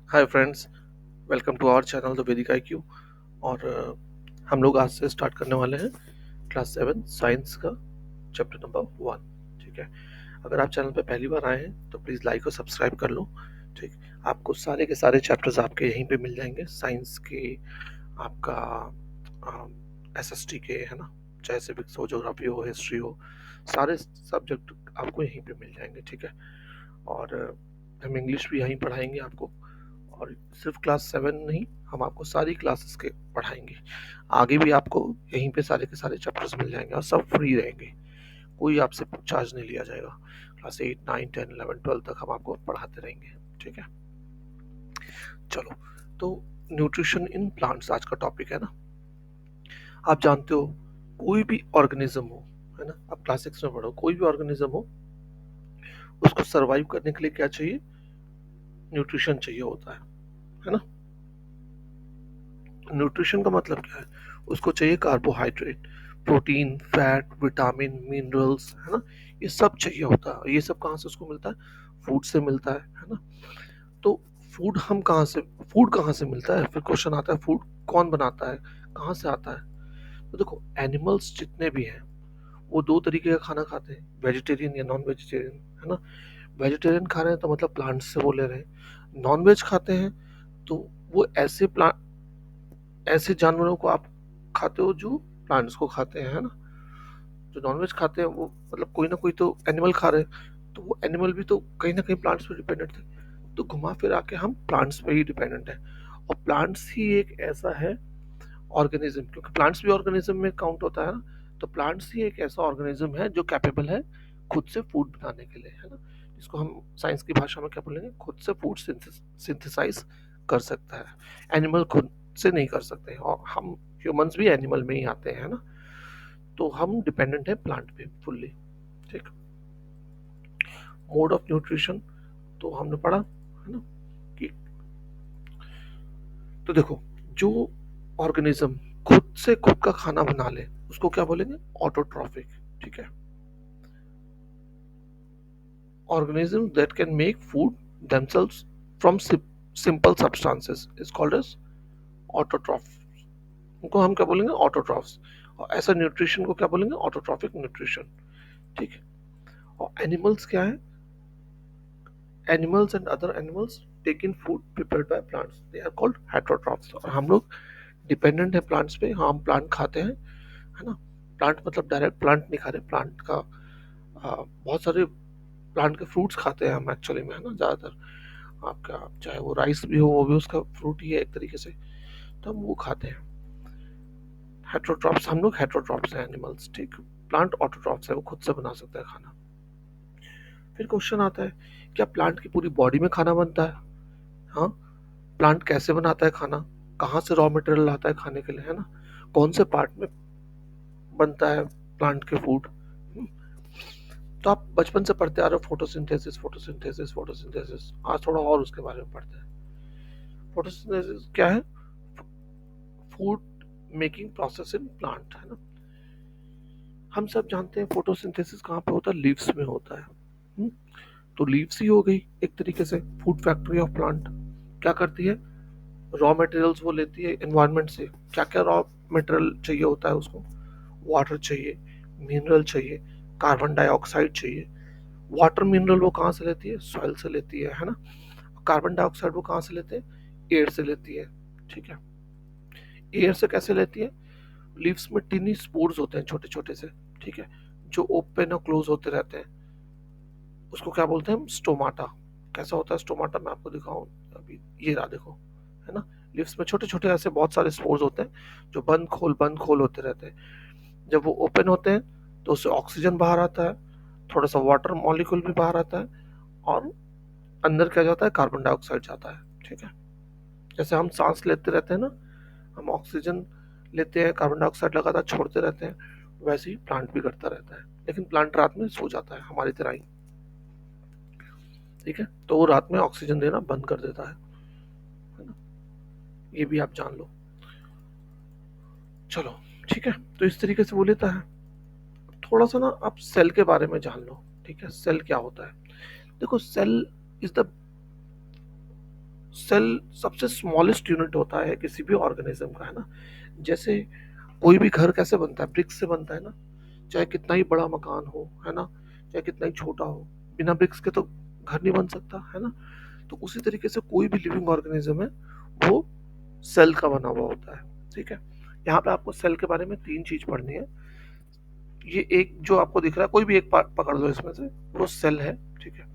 Hi friends, welcome to our channel the Vedic IQ. और हम लोग आज से स्टार्ट करने वाले हैं क्लास 7 साइंस का चैप्टर नंबर 1। ठीक है, अगर आप चैनल पे पहली बार आए हैं तो प्लीज़ लाइक और सब्सक्राइब कर लो। ठीक, आपको सारे के सारे चैप्टर्स आपके यहीं पे मिल जाएंगे, साइंस के, आपका एसएसटी के, है ना, चाहे सिविक्स हो, ज्योग्राफी हो, हिस्ट्री हो, सारे सब्जेक्ट आपको यहीं पे मिल जाएंगे। ठीक है, और हम इंग्लिश भी यहीं पढ़ाएंगे आपको। और सिर्फ क्लास 7 नहीं, हम आपको सारी क्लासेस के पढ़ाएंगे। आगे भी आपको यहीं पे सारे के सारे चैप्टर्स मिल जाएंगे और सब फ्री रहेंगे, कोई आपसे चार्ज नहीं लिया जाएगा। क्लास 8 9 10 11 12 तक हम आपको पढ़ाते रहेंगे। ठीक है, चलो। तो न्यूट्रिशन इन प्लांट्स आज का टॉपिक है ना। आप जानते हो, कोई भी ऑर्गेनिज्म हो, है ना, आप क्लास 6 में पढ़ो, कोई भी ऑर्गेनिज्म हो, उसको सरवाइव करने के लिए क्या चाहिए? न्यूट्रिशन चाहिए होता है ना। न्यूट्रिशन का मतलब क्या है? उसको चाहिए carbohydrate, protein, fat, vitamin, minerals, है ना, ये सब चाहिए होता है। ये सब कहाँ से उसको मिलता है? फूड से मिलता है ना। तो फूड हम कहाँ से, फूड कहाँ से मिलता है? फिर क्वेश्चन आता है, फूड कौन बनाता है, कहाँ से आता है? तो देखो, एनिमल्स जितने भी हैं वो दो तरीके का खाना खाते हैं, वेजिटेरियन या नॉन वेजिटेरियन, है ना। वेजिटेरियन खा रहे हैं तो मतलब प्लांट्स से वो ले रहे हैं। नॉन वेज खाते हैं तो वो ऐसे जानवरों को आप खाते हो जो प्लांट्स को खाते हैं, है ना। जो नॉनवेज खाते हैं वो मतलब कोई ना कोई तो एनिमल खा रहे हैं, तो वो एनिमल भी तो कहीं ना कहीं प्लांट्स पे डिपेंडेंट थे। तो घुमा फिरा के हम प्लांट्स पे ही डिपेंडेंट है। और प्लांट्स ही एक ऐसा है ऑर्गेनिज्म, क्योंकि प्लांट्स भी ऑर्गेनिज्म में काउंट होता है ना। तो प्लांट्स ही एक ऐसा ऑर्गेनिज्म है जो कैपेबल है खुद से फूड बनाने के लिए, है ना। जिसको हम साइंस की भाषा में क्या बोलेंगे? खुद से फूड सिंथेसाइज कर सकता है। एनिमल खुद से नहीं कर सकते, और हम ह्यूमंस भी एनिमल में ही आते हैं ना। तो हम डिपेंडेंट है प्लांट पे फुल्ली। ठीक, मोड ऑफ न्यूट्रिशन तो हमने पढ़ा, है ना, कि तो देखो, जो ऑर्गेनिज्म खुद से खुद का खाना बना ले उसको क्या बोलेंगे? ऑटोट्रॉफिक। ठीक है, organisms that can make food themselves from simple substances is called as autotrophs। उनको हम क्या बोलेंगे? ऑटोट्रॉफ्स। और ऐसा न्यूट्रिशन को क्या बोलेंगे? Autotrophic nutrition. ठीक है, और एनिमल्स क्या है? Animals and other animals take in food prepared by plants, they are called heterotrophs. और हम लोग डिपेंडेंट है प्लांट्स पे, हाँ, हम प्लांट खाते हैं, है ना। प्लांट मतलब डायरेक्ट प्लांट नहीं खा रहे, प्लांट का बहुत सारे प्लांट के फ्रूट्स खाते हैं हम एक्चुअली में, है ना, ज़्यादातर। आपका चाहे वो राइस भी हो, वो भी उसका फ्रूट ही है एक तरीके से, तो हम वो खाते हैं। हेट्रोट्रॉप्स, हम लोग हेट्रोट्रॉप्स हैं एनिमल्स। ठीक, प्लांट ऑटोट्रॉप्स है, वो खुद से बना सकता है खाना। फिर क्वेश्चन आता है, क्या प्लांट की पूरी बॉडी में खाना बनता है? हाँ, प्लांट कैसे बनाता है खाना? कहाँ से रॉ मटेरियल लाता है खाने के लिए, है ना। कौन से पार्ट में बनता है प्लांट के फूड? तो आप बचपन से पढ़ते आ रहे हो, फोटोसिंथेसिस फोटोसिंथेसिस फोटोसिंथेसिस। आज थोड़ा और उसके बारे में पढ़ते हैं। फोटोसिंथेसिस क्या है? Food making process in plant, है ना। हम सब जानते हैं फोटोसिंथेसिस कहाँ पे होता है? लीव्स में होता है। हम्म, तो लीव्स ही हो गई एक तरीके से फूड फैक्ट्री ऑफ प्लांट। क्या करती है? रॉ मटेरियल्स वो लेती है एनवायरनमेंट से। क्या क्या रॉ मटेरियल चाहिए होता है उसको? वाटर चाहिए, मिनरल चाहिए, कार्बन डाइऑक्साइड चाहिए। वाटर मिनरल वो कहाँ से लेती है? सॉइल से लेती है ना। कार्बन डाइऑक्साइड वो कहाँ से लेते हैं? एयर से लेती है। ठीक है, एयर से कैसे लेती है? लीव्स में टिनी स्पोर्स होते हैं, छोटे छोटे से। ठीक है, जो ओपन और क्लोज होते रहते हैं, उसको क्या बोलते हैं हम? स्टोमाटा। कैसा होता है स्टोमाटा? मैं आपको दिखाऊं अभी, ये रहा देखो, है ना। लीव्स में छोटे छोटे ऐसे बहुत सारे स्पोर्स होते हैं जो बंद खोल होते रहते हैं। जब वो ओपन होते हैं तो उससे ऑक्सीजन बाहर आता है, थोड़ा सा वाटर मॉलिक्यूल भी बाहर आता है, और अंदर क्या जाता है? कार्बन डाइऑक्साइड जाता है। ठीक है, जैसे हम सांस लेते रहते हैं ना, हम ऑक्सीजन लेते हैं, कार्बन डाइऑक्साइड लगातार छोड़ते रहते हैं, वैसे ही प्लांट भी करता रहता है। लेकिन प्लांट रात में सो जाता है हमारी तरह ही। ठीक है, तो वो रात में ऑक्सीजन देना बंद कर देता है ना। ये भी आप जान लो। चलो, ठीक है, तो इस तरीके से वो लेता है। थोड़ा सा ना आप सेल के बारे में जान लो। ठीक है, सेल क्या होता है? देखो, सेल इज द सेल सबसे स्मॉलेस्ट यूनिट होता है किसी भी ऑर्गेनिज्म का, है ना। जैसे कोई भी घर कैसे बनता है, ब्रिक्स से बनता है ना। चाहे कितना ही बड़ा मकान हो, है ना, चाहे कितना ही छोटा हो, बिना ब्रिक्स के तो घर नहीं बन सकता, है ना। तो उसी तरीके से कोई भी लिविंग ऑर्गेनिज्म है वो सेल का बना हुआ होता है, ठीक है। यहाँ पे आपको सेल के बारे में तीन चीज पढ़नी है। ये एक जो आपको दिख रहा है, कोई भी एक पार्ट पकड़ लो इसमें से, वो सेल है, ठीक है।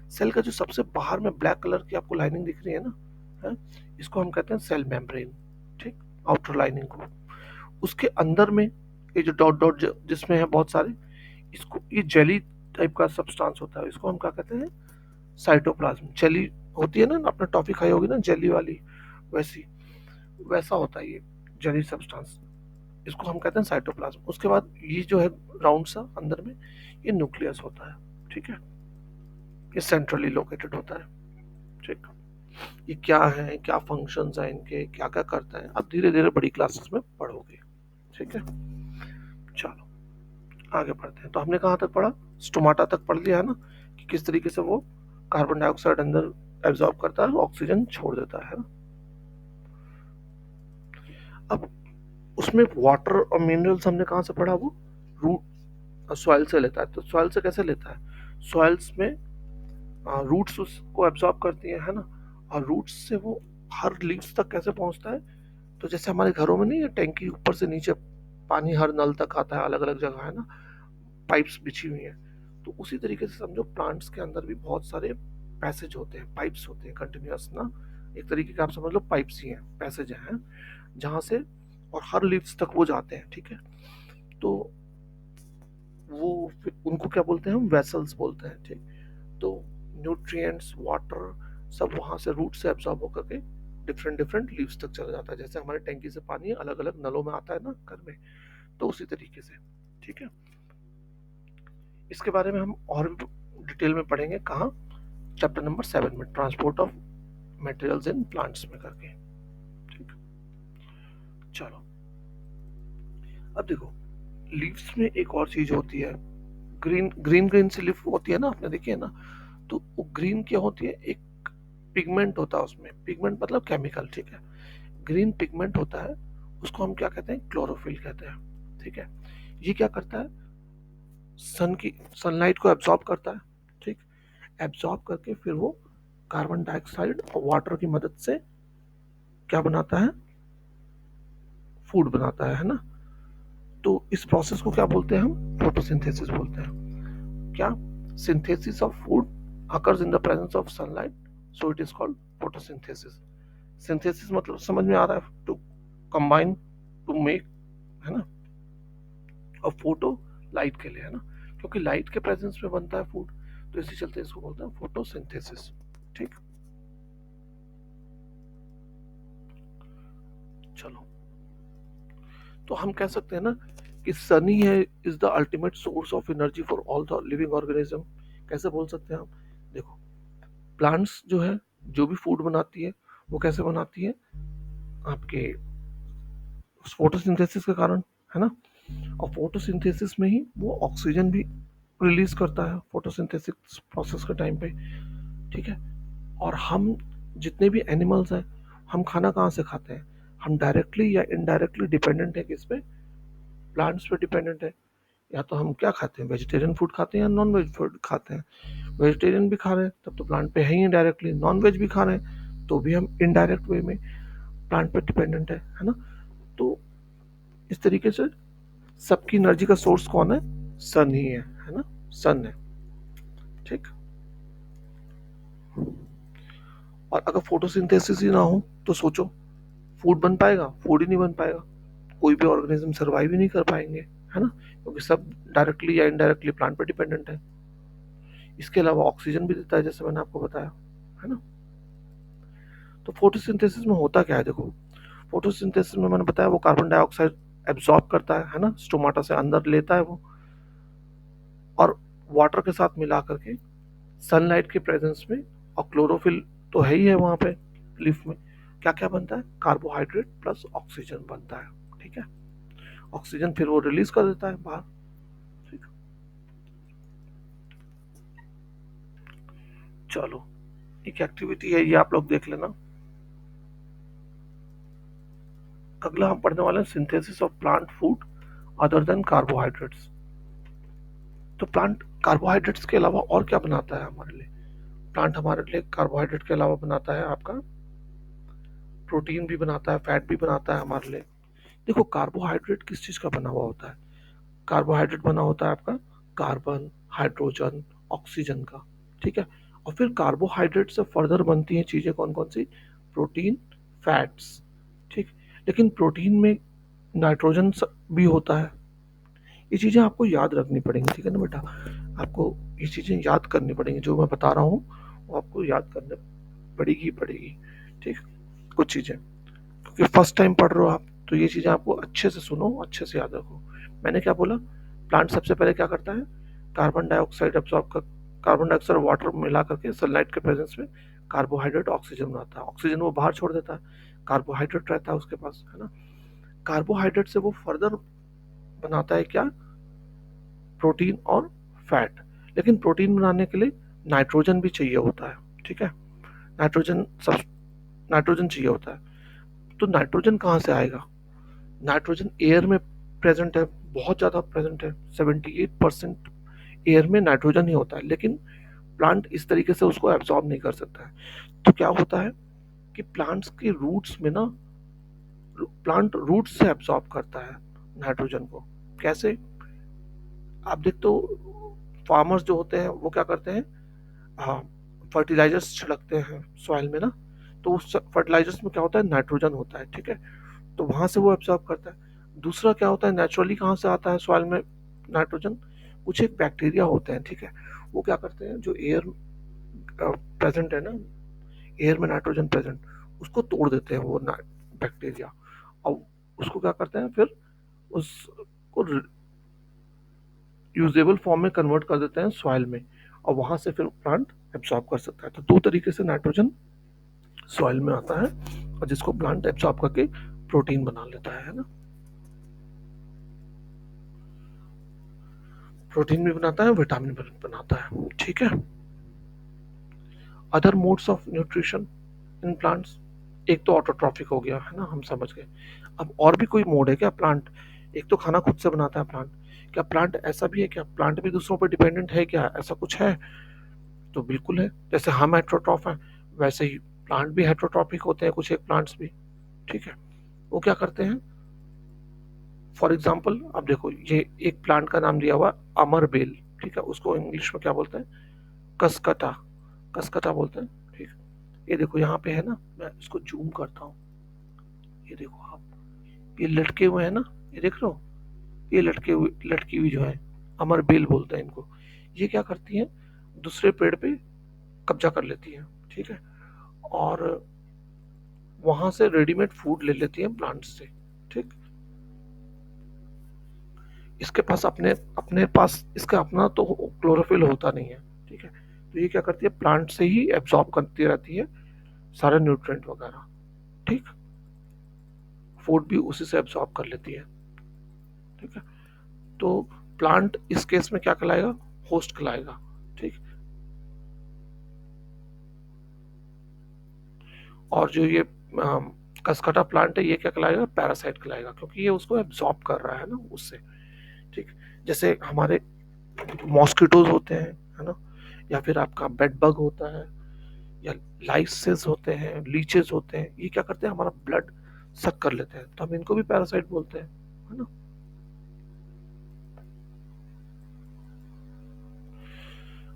सेल का जो सबसे बाहर में ब्लैक कलर की आपको लाइनिंग दिख रही है ना, है, इसको हम कहते हैं सेल मेम्ब्रेन, ठीक, आउटर लाइनिंग को। उसके अंदर में ये जो डॉट डॉट जिसमें है बहुत सारे, इसको ये जेली टाइप का सब्सटेंस होता है, इसको हम क्या कहते हैं, साइटोप्लाज्म। जेली होती है ना, आपने टॉफी खाई होगी ना जेली वाली, वैसी, वैसा होता है ये जेली सब्सटेंस, इसको हम कहते हैं साइटोप्लाज्म। उसके बाद ये जो है राउंड सा अंदर में, ये न्यूक्लियस होता है, ठीक है। ये सेंट्रली लोकेटेड होता है, ठीक। ये क्या है, क्या फंक्शंस हैं इनके, क्या क्या करते हैं, अब धीरे धीरे बड़ी क्लासेस में पढ़ोगे, ठीक है। चलो आगे बढ़ते हैं। तो हमने कहाँ तक पढ़ा, स्टोमाटा तक पढ़ लिया है ना, कि किस तरीके से वो कार्बन डाइऑक्साइड अंदर एब्जॉर्ब करता है, ऑक्सीजन छोड़ देता है ना। अब उसमें वाटर और मिनरल्स हमने कहाँ से पढ़ा, वो रूट सॉइल से लेता है। तो सॉइल से कैसे लेता है, सॉइल्स में रूट्स उसको एब्जॉर्ब करती है ना, और रूट्स से वो हर लीव्स तक कैसे पहुंचता है। तो जैसे हमारे घरों में नहीं है टैंकी, ऊपर से नीचे पानी हर नल तक आता है, अलग अलग जगह है ना, पाइप्स बिछी हुई हैं। तो उसी तरीके से समझो प्लांट्स के अंदर भी बहुत सारे पैसेज होते हैं, पाइप्स होते हैं कंटिन्यूअस ना, एक तरीके का आप समझ लो पाइप्स ही हैं, पैसेज हैं, जहाँ से और हर लीव्स तक वो जाते हैं, ठीक है। तो वो उनको क्या बोलते हैं, हम वेसल्स बोलते हैं, ठीक। तो न्यूट्रिएंट्स, वाटर, सब वहाँ से रूट से एब्जॉर्ब होकर के डिफरेंट डिफरेंट लीव्स तक चला जाता है। जैसे हमारे टैंकी से पानी अलग अलग नलों में आता है ना घर में, तो उसी तरीके से, ठीक है। इसके बारे में हम और भी डिटेल में पढ़ेंगे, कहाँ, चैप्टर नंबर 7 में, transport of materials in plants में करके, ठीक। चलो अब देखो, लीव्स में एक और चीज होती है, ग्रीन ग्रीन ग्रीन सी लीफ होती है ना, आपने देखी है ना। तो वो ग्रीन क्या होती है, एक पिगमेंट होता है उसमें, पिगमेंट मतलब केमिकल, ठीक है। ग्रीन पिगमेंट होता है, उसको हम क्या कहते हैं, क्लोरोफिल कहते हैं, ठीक है। ये क्या करता है, सनलाइट को एब्जॉर्ब करता है, ठीक। एब्जॉर्ब करके फिर वो कार्बन डाइऑक्साइड और वाटर की मदद से क्या बनाता है, फूड बनाता है ना। तो इस प्रोसेस को क्या बोलते हैं, हम फोटोसिंथेसिस बोलते हैं। क्या, synthesis of food occurs in the presence of sunlight, so it is called photosynthesis. Synthesis मतलब समझ में आ रहा है, टू कंबाइन, टू मेक, है ना। और फोटो लाइट के लिए, है ना, क्योंकि लाइट के प्रेजेंस में बनता है फूड, तो इसी चलते इसको बोलते हैं फोटोसिंथेसिस, ठीक। चलो, तो हम कह सकते हैं ना कि सन ही है, is the ultimate source of energy for all the living organism. कैसे बोल सकते हैं हम, देखो, प्लांट्स जो है, जो भी फूड बनाती है, वो कैसे बनाती है, आपके फोटोसिंथेसिस के कारण, है ना। और फोटोसिंथेसिस में ही वो ऑक्सीजन भी रिलीज करता है फोटोसिंथेसिस प्रोसेस के टाइम पे, ठीक है। और हम जितने भी एनिमल्स हैं, हम खाना कहाँ से खाते हैं, हम डायरेक्टली या इनडायरेक्टली डिपेंडेंट है किस पे, प्लांट्स पे डिपेंडेंट है। या तो हम क्या खाते हैं, वेजिटेरियन फूड खाते हैं या नॉन वेज फूड खाते हैं। वेजिटेरियन भी खा रहे हैं तब तो प्लांट पे है ही डायरेक्टली, नॉन वेज भी खा रहे हैं तो भी हम इनडायरेक्ट वे में प्लांट पे डिपेंडेंट है ना। तो इस तरीके से सबकी एनर्जी का सोर्स कौन है, सन ही है ना, सन है, ठीक। और अगर फोटोसिंथेसिस ही ना हो तो सोचो, फूड बन पाएगा, फूड ही नहीं बन पाएगा, कोई भी ऑर्गेनिज्म सर्वाइव ही नहीं कर पाएंगे, है ना, क्योंकि सब डायरेक्टली या इनडायरेक्टली प्लांट पर डिपेंडेंट है। इसके अलावा ऑक्सीजन भी देता है, जैसे मैंने आपको बताया, है ना। तो फोटोसिंथेसिस में होता क्या है, देखो, फोटोसिंथेसिस में मैंने बताया वो कार्बन डाइऑक्साइड एब्जॉर्ब करता है ना, स्टोमाटा से अंदर लेता है वो, और वाटर के साथ मिला करके सनलाइट के प्रेजेंस में, और क्लोरोफिल तो है ही है वहां पे लीफ में, क्या क्या बनता है, कार्बोहाइड्रेट प्लस ऑक्सीजन बनता है, ठीक है। ऑक्सीजन फिर वो रिलीज कर देता है बाहर, ठीक। चलो, एक एक्टिविटी है ये, आप लोग देख लेना। अगला हम पढ़ने वाले हैं synthesis of plant food other than carbohydrates. तो प्लांट कार्बोहाइड्रेट्स के अलावा और क्या बनाता है हमारे लिए? प्लांट हमारे लिए कार्बोहाइड्रेट के अलावा बनाता है आपका प्रोटीन भी बनाता है, फैट भी बनाता है हमारे लिए। देखो कार्बोहाइड्रेट किस चीज का बना हुआ होता है? कार्बोहाइड्रेट बना होता है आपका कार्बन, हाइड्रोजन, ऑक्सीजन का, ठीक है। और फिर कार्बोहाइड्रेट से फर्दर बनती हैं चीजें कौन कौन सी? प्रोटीन, फैट्स, ठीक। लेकिन प्रोटीन में नाइट्रोजन भी होता है। ये चीजें आपको याद रखनी पड़ेंगी, ठीक है ना बेटा? आपको ये चीजें याद करनी पड़ेंगी, जो मैं बता रहा हूँ वो आपको याद करने पड़ेगी, ठीक। कुछ चीजें क्योंकि फर्स्ट टाइम पढ़ रहे हो आप, तो ये चीजें आपको अच्छे से सुनो, अच्छे से याद रखो। मैंने क्या बोला? प्लांट सबसे पहले क्या करता है? कार्बन डाइऑक्साइड एब्जॉर्ब कर, कार्बन डाइऑक्साइड वाटर मिला करके सनलाइट के प्रेजेंस में कार्बोहाइड्रेट ऑक्सीजन बनाता है। ऑक्सीजन वो बाहर छोड़ देता है, कार्बोहाइड्रेट रहता है उसके पास, है ना। कार्बोहाइड्रेट से वो फर्दर बनाता है क्या? प्रोटीन और फैट। लेकिन प्रोटीन बनाने के लिए नाइट्रोजन भी चाहिए होता है, ठीक है। नाइट्रोजन सब नाइट्रोजन चाहिए होता है। तो नाइट्रोजन कहाँ से आएगा? नाइट्रोजन एयर में प्रेजेंट है, बहुत ज़्यादा प्रेजेंट है, 78% एयर में नाइट्रोजन ही होता है। लेकिन प्लांट इस तरीके से उसको एब्जॉर्ब नहीं कर सकता है। तो क्या होता है कि प्लांट्स के रूट्स में ना, प्लांट रूट से एब्जॉर्ब करता है नाइट्रोजन को। कैसे? आप देखते हो फार्मर्स जो होते हैं वो क्या करते हैं, हाँ, फर्टिलाइजर्स छिड़कते हैं सॉइल में ना, तो उस फर्टिलाइजर्स में क्या होता है? नाइट्रोजन होता है, ठीक है। तो वहां से वो एब्जॉर्ब करता है। दूसरा क्या होता है, नेचुरली कहाँ से आता है सॉइल में नाइट्रोजन? कुछ एक बैक्टीरिया होते हैं, ठीक है। वो क्या करते हैं, जो एयर प्रेजेंट है ना, एयर में नाइट्रोजन प्रेजेंट, उसको तोड़ देते हैं वो बैक्टीरिया, और उसको क्या करते हैं फिर, उसको यूजेबल फॉर्म में कन्वर्ट कर देते हैं सॉइल में, और वहां से फिर प्लांट एब्जॉर्ब कर सकता है। तो दो तरीके से नाइट्रोजन सॉइल में आता है, और जिसको प्लांट एब्जॉर्ब करके प्रोटीन बना लेता है ना। प्रोटीन भी बनाता है, विटामिन भी बनाता है, ठीक है। Other modes of nutrition in plants, एक तो ऑटोट्रॉफिक हो गया है ना, हम समझ गए। अब और भी कोई मोड है क्या प्लांट? एक तो खाना खुद से बनाता है प्लांट, क्या प्लांट ऐसा भी है क्या, प्लांट भी दूसरों पर डिपेंडेंट है क्या, ऐसा कुछ है? तो बिल्कुल है। जैसे हम हेट्रोट्रॉफ हैं, वैसे ही प्लांट भी हेट्रोट्रॉपिक होते हैं, कुछ एक प्लांट्स भी, ठीक है। वो क्या करते हैं, फॉर एग्जाम्पल अब देखो, ये एक प्लांट का नाम दिया हुआ अमर बेल, ठीक है। उसको इंग्लिश में क्या बोलते हैं? कसकटा, कसकटा बोलते हैं, ठीक। ये देखो यहाँ पे है ना, मैं इसको जूम करता हूँ, ये देखो आप, ये लटके हुए हैं ना, ये देख रहे हो, ये लटकी हुई जो है, अमर बेल बोलते हैं इनको। ये क्या करती हैं, दूसरे पेड़ पे कब्जा कर लेती हैं, ठीक है। और वहां से रेडीमेड फूड ले लेती हैं प्लांट से, ठीक। इसके पास अपने अपने पास इसका अपना तो क्लोरोफिल होता नहीं है, ठीक है। तो ये क्या करती है, प्लांट से ही एब्जॉर्ब करती रहती है सारे न्यूट्रिएंट वगैरह, ठीक। फूड भी उसी से एब्जॉर्ब कर लेती है, ठीक है। तो प्लांट इस केस में क्या कहलाएगा? होस्ट कहलाएगा, ठीक। और जो ये कसकटा प्लांट है, ये क्या कहलाएगा? पैरासाइट कहलाएगा, क्योंकि ये उसको एब्जॉर्ब कर रहा है ना उससे, ठीक। जैसे हमारे मॉस्किटोज होते हैं, है ना, या फिर आपका बेड बग होता है, या लाइसेस होते हैं, लीचेस होते हैं, ये क्या करते हैं, हमारा ब्लड सक कर लेते हैं, तो हम इनको भी पैरासाइट बोलते हैं, है ना।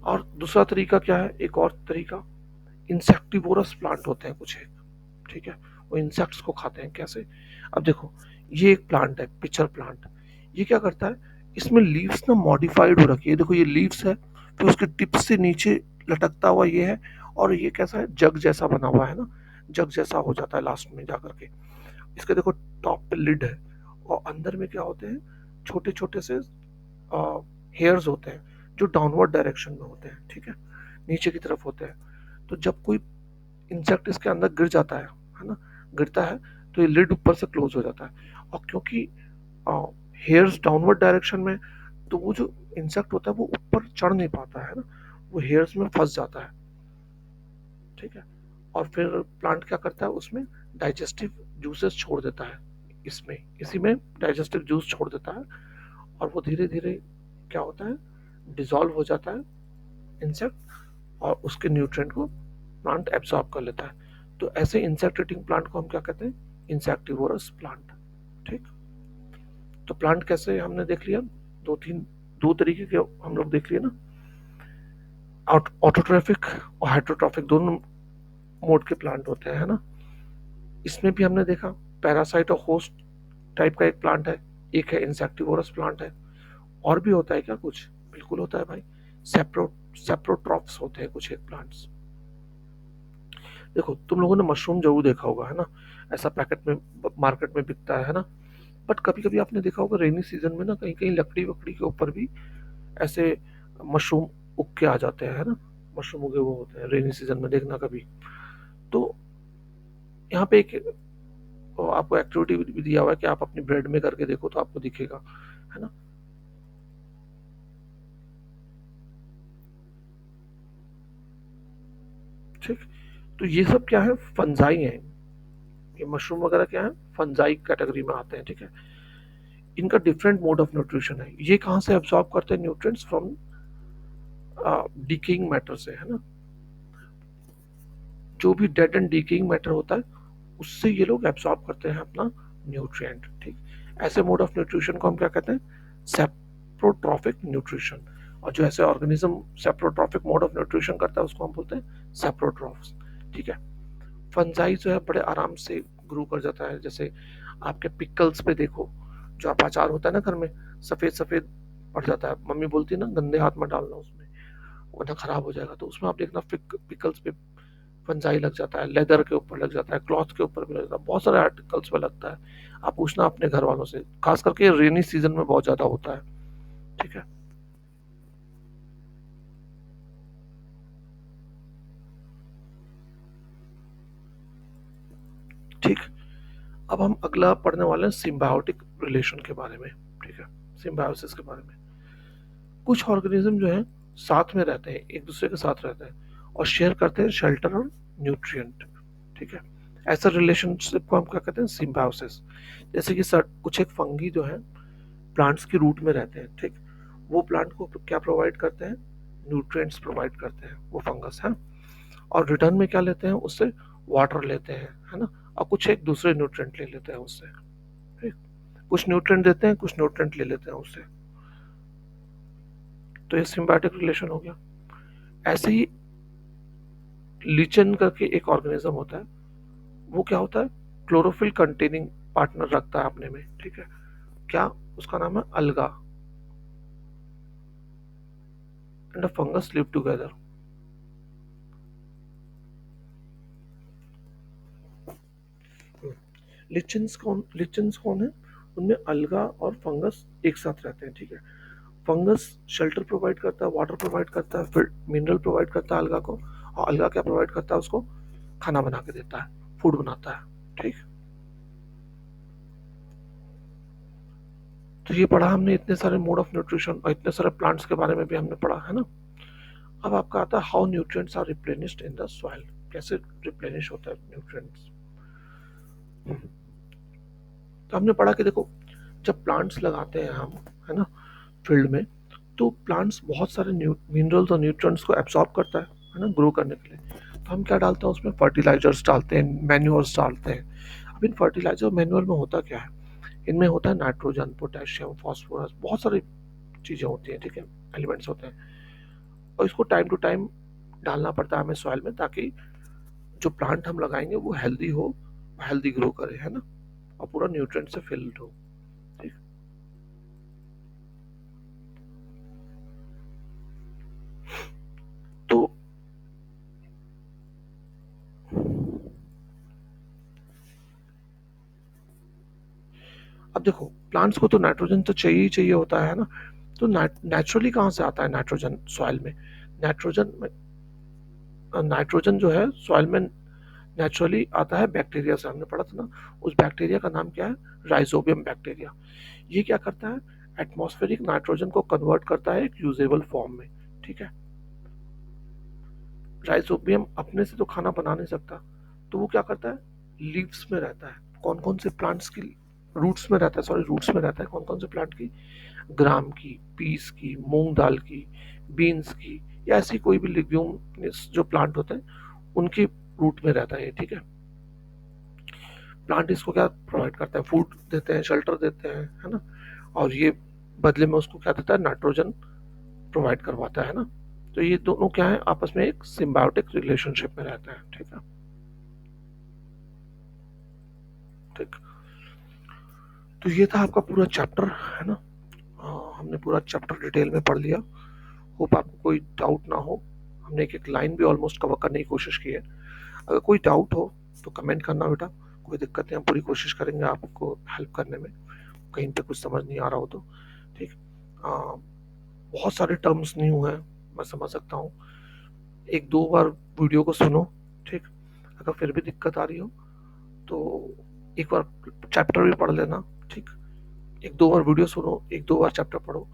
और दूसरा तरीका क्या है, एक और तरीका, इंसेक्टिवोरस प्लांट होते हैं कुछ एक, ठीक है। वो इंसेक्ट्स को खाते हैं, कैसे? अब देखो, ये एक प्लांट है, पिचर प्लांट। ये क्या करता है, इसमें लीव्स ना मॉडिफाइड हो रखी है, देखो ये लीव्स है, फिर उसके टिप से नीचे लटकता हुआ ये है, और ये कैसा है, जग जैसा बना हुआ है ना, जग जैसा हो जाता है लास्ट में जाकर के। इसके देखो टॉप पे लिड है, और अंदर में क्या होते हैं, छोटे छोटे से हेयर्स होते हैं, जो डाउनवर्ड डायरेक्शन में होते हैं, ठीक है, नीचे की तरफ होते हैं। तो जब कोई इंसेक्ट इसके अंदर गिर जाता है ना, गिरता है, तो ये लिड ऊपर से क्लोज हो जाता है। और क्योंकि हेयर्स डाउनवर्ड डायरेक्शन में, तो वो जो इंसेक्ट होता है वो ऊपर चढ़ नहीं पाता है ना, वो हेयर्स में फंस जाता है, ठीक है। और फिर प्लांट क्या करता है, उसमें डाइजेस्टिव जूसेस छोड़ देता है, इसमें, इसी में डाइजेस्टिव जूस छोड़ देता है और वो धीरे धीरे क्या होता है, डिसॉल्व हो जाता है इंसेक्ट, और उसके न्यूट्रिएंट को प्लांट एब्सॉर्ब कर लेता है। तो ऐसे इंसेक्ट ईटिंग प्लांट को हम क्या कहते हैं, इंसेक्टिवोरस प्लांट। ठीक, तो प्लांट कैसे हमने देख लिया, दो तरीके के हम लोग देख लिए ना, ऑटोट्रॉफिक और हाइड्रोट्रॉफिक दोनों मोड के प्लांट होते हैं, है ना। इसमें भी हमने देखा पैरासाइट और होस्ट टाइप का एक प्लांट है, एक है इंसेक्टिवोरस प्लांट है। और भी होता है क्या कुछ, बिल्कुल होता है भाई, सेप्रोट्रॉफ्स होते हैं कुछ एक प्लांट्स। देखो तुम लोगों ने मशरूम जरूर देखा होगा, है ना, ऐसा पैकेट में मार्केट में बिकता है ना। बट कभी कभी आपने देखा होगा रेनी सीजन में ना, कहीं कहीं लकड़ी वकड़ी के ऊपर भी ऐसे मशरूम उग के आ जाते हैं, है ना, मशरूम उगे हुए होते हैं रेनी सीजन में, देखना कभी। तो यहाँ पे एक आपको एक्टिविटी भी दिया हुआ है कि आप अपनी ब्रेड में करके देखो तो आपको दिखेगा, है ना। ठीक, तो ये सब क्या है, फंजाई है, ये मशरूम वगैरह क्या है, फंजाई कैटेगरी में आते हैं। ठीक है, इनका डिफरेंट मोड ऑफ न्यूट्रिशन है, ये कहाँ से एब्सॉर्ब करते हैं न्यूट्रिएंट्स, फ्रॉम डिकेइंग मैटर से, है ना। जो भी डेड एंड डिकेइंग मैटर होता है उससे ये लोग एब्सॉर्ब करते हैं अपना न्यूट्रिएंट। ठीक, ऐसे मोड ऑफ न्यूट्रिशन को हम क्या कहते हैं, सेप्रोट्रॉफिक न्यूट्रिशन। और जो ऐसे organism saprotrophic mode of nutrition करता है उसको हम बोलते हैं सेप्रोट्रॉफ्स। ठीक है, फंजाई जो है बड़े आराम से ग्रो कर जाता है, जैसे आपके पिकल्स पे देखो, जो आप अचार होता है ना घर में, सफेद सफेद पड़ जाता है, मम्मी बोलती है ना गंदे हाथ में डालना उसमें, वरना खराब हो जाएगा। तो उसमें आप देखना पिकल्स पे फंजाई लग जाता है, लेदर के ऊपर लग जाता है, क्लॉथ के ऊपर भी लग जाता है, बहुत सारे आर्टिकल्स पे लगता है। आप पूछना अपने घर वालों से, खास करके रेनी सीजन में बहुत ज्यादा होता है। ठीक है, ठीक, अब हम अगला पढ़ने वाले हैं सिम्बायोटिक रिलेशन के बारे में। ठीक है, सिम्बायोसिस के बारे में। कुछ ऑर्गेनिज्म जो है साथ में रहते हैं, एक दूसरे के साथ रहते हैं और शेयर करते हैं शेल्टर और न्यूट्रिएंट। ठीक है, ऐसा रिलेशनशिप को हम क्या कहते हैं, सिम्बायोसिस। जैसे कि सर कुछ एक फंगी जो है प्लांट्स की रूट में रहते हैं। ठीक, वो प्लांट को क्या प्रोवाइड करते हैं, न्यूट्रिएंट्स प्रोवाइड करते हैं वो फंगस है, और रिटर्न में क्या लेते हैं उससे, वाटर लेते हैं, है ना, और कुछ एक दूसरे न्यूट्रिएंट ले लेते हैं उससे। ठीक, कुछ न्यूट्रिएंट देते हैं, कुछ न्यूट्रिएंट ले लेते हैं उससे। तो ये सिम्बायोटिक रिलेशन हो गया। ऐसे ही लीचन करके एक ऑर्गेनिज्म होता है, वो क्या होता है, क्लोरोफिल कंटेनिंग पार्टनर रखता है अपने में। ठीक है, क्या, उसका नाम है alga, and a fungus live together. Lichens कौन है, उनमें अलगा और फंगस एक साथ रहते हैं। ठीक है, फंगस शेल्टर प्रोवाइड करता है, वाटर प्रोवाइड करता है, फिर मिनरल प्रोवाइड करता है अलगा को, और अलगा क्या प्रोवाइड करता है उसको, खाना बना के देता है, फूड बनाता है। ठीक, तो ये पढ़ा हमने, इतने सारे मोड ऑफ न्यूट्रिशन और इतने सारे प्लांट्स के बारे में भी हमने पढ़ा, है ना। अब आपका आता है how nutrients are replenished in the soil, कैसे रिप्लेनिश होता है न्यूट्रिएंट्स। तो हमने पढ़ा कि देखो, जब प्लांट्स लगाते हैं हम, है ना, फील्ड में, तो प्लांट्स बहुत सारे मिनरल्स और न्यूट्रिएंट्स को एब्सॉर्ब करता है ना, ग्रो करने के लिए। तो हम क्या डालते हैं उसमें, फर्टिलाइजर्स डालते हैं, मैन्योर्स डालते हैं। अब इन फर्टिलाइजर मैन्योर में होता क्या है, इनमें होता है नाइट्रोजन, पोटेशियम, फास्फोरस, बहुत सारी चीज़ें होती हैं। ठीक है, एलिमेंट्स होते हैं, और इसको टाइम टू टाइम डालना पड़ता है हमें सॉइल में, ताकि जो प्लांट हम लगाएंगे वो हेल्दी हो, हेल्दी ग्रो करे, है ना, और पूरा न्यूट्रिएंट से फिल्ड हो। ठीक, तो अब देखो, प्लांट्स को तो नाइट्रोजन तो चाहिए ही चाहिए होता है ना। तो नेचुरली कहाँ से आता है नाइट्रोजन सॉइल में, नाइट्रोजन में, नाइट्रोजन जो है सॉइल में नेचुरली आता है बैक्टीरिया से, हमने पढ़ा था ना। उस बैक्टीरिया का नाम क्या है, राइजोबियम बैक्टीरिया। ये क्या करता है, एटमॉस्फेरिक नाइट्रोजन को कन्वर्ट करता है एक यूजेबल फॉर्म में। ठीक है, राइजोबियम अपने से तो खाना बना नहीं सकता, तो वो क्या करता है, लीव्स में रहता है। कौन कौन से प्लांट्स की रूट्स में रहता है, सॉरी रूट्स में रहता है कौन कौन से प्लांट की, ग्राम की, पीस की, मूंग दाल की, बीन्स की, या ऐसी कोई भी लिग्यूम जो प्लांट होते हैं उनकी रूट में रहता है, ठीक है। प्लांट इसको क्या प्रोवाइड करता है, फूड देते हैं, शेल्टर देते हैं, है ना, और ये बदले में उसको क्या देता है, नाइट्रोजन प्रोवाइड करवाता है ना। तो ये दोनों क्या है, आपस में एक सिम्बायोटिक रिलेशनशिप में रहता है, ठीक है। ठीक, तो ये था आपका पूरा चैप्टर, है ना। हमने पूरा चैप्टर डिटेल में पढ़ लिया। होप आपको कोई डाउट ना हो। हमने एक एक लाइन भी ऑलमोस्ट कवर करने की कोशिश की है। अगर कोई डाउट हो तो कमेंट करना बेटा, कोई दिक्कत नहीं, हम पूरी कोशिश करेंगे आपको हेल्प करने में, कहीं पे कुछ समझ नहीं आ रहा हो तो। ठीक, बहुत सारे टर्म्स न्यू हैं, मैं समझ सकता हूँ। एक दो बार वीडियो को सुनो, ठीक। अगर फिर भी दिक्कत आ रही हो तो एक बार चैप्टर भी पढ़ लेना, ठीक। एक दो बार वीडियो सुनो, एक दो बार चैप्टर पढ़ो,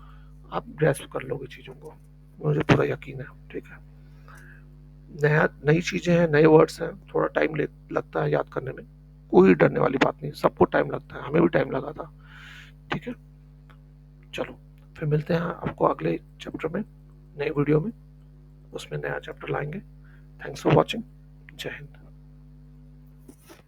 आप ग्रैस्प कर लोगे चीज़ों को, मुझे पूरा यकीन है, ठीक है। नया नई चीज़ें हैं, नए वर्ड्स हैं, थोड़ा टाइम लगता है याद करने में, कोई डरने वाली बात नहीं, सबको टाइम लगता है, हमें भी टाइम लगा था, ठीक है। चलो फिर मिलते हैं आपको अगले चैप्टर में, नए वीडियो में, उसमें नया चैप्टर लाएंगे। Thanks for watching. जय हिंद।